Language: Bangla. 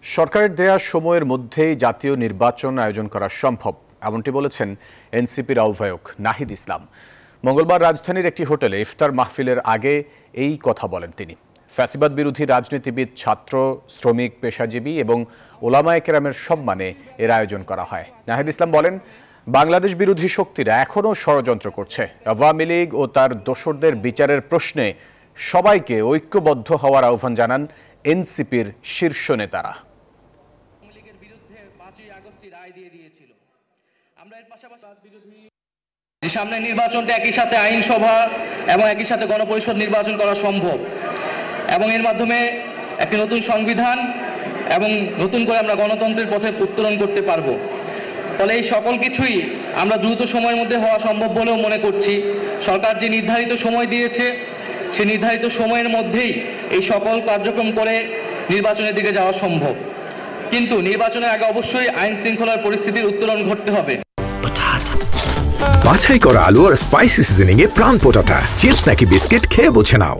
সরকারের দেয়া সময়ের মধ্যেই জাতীয় নির্বাচন আয়োজন করা সম্ভব, এমনটি বলেছেন এনসিপির আহ্বায়ক নাহিদ ইসলাম। মঙ্গলবার রাজধানীর একটি হোটেলে ইফতার মাহফিলের আগে এই কথা বলেন তিনি। ফ্যাসিবাদ বিরোধী রাজনীতিবিদ, ছাত্র, শ্রমিক, পেশাজীবী এবং ওলামায়ে কেরামের সম্মানে এর আয়োজন করা হয়। নাহিদ ইসলাম বলেন, বাংলাদেশ বিরোধী শক্তিরা এখনও ষড়যন্ত্র করছে। আওয়ামী লীগ ও তার দোসরদের বিচারের প্রশ্নে সবাইকে ঐক্যবদ্ধ হওয়ার আহ্বান জানান এনসিপির শীর্ষ নেতারা। সামনে নির্বাচনটা একই সাথে আইনসভা এবং একই সাথে গণপরিষদ নির্বাচন করা সম্ভব এবং এর মাধ্যমে একটি নতুন সংবিধান এবং নতুন করে আমরা গণতন্ত্রের পথে উত্তরণ করতে পারবো। ফলে এই সকল কিছুই আমরা দ্রুত সময়ের মধ্যে হওয়া সম্ভব বলেও মনে করছি। সরকার যে নির্ধারিত সময় দিয়েছে, সেই নির্ধারিত সময়ের মধ্যেই এই সকল কার্যক্রম করে নির্বাচনের দিকে যাওয়া সম্ভব। কিন্তু নির্বাচনের আগে অবশ্যই আইন শৃঙ্খলার পরিস্থিতির উত্তরণ ঘটতে হবে। বাছাই করা আলু আর স্পাইসি সিজনিং এ প্রাণ পোটাটা চিপস নাকি বিস্কিট খেয়ে বোঝে নাও।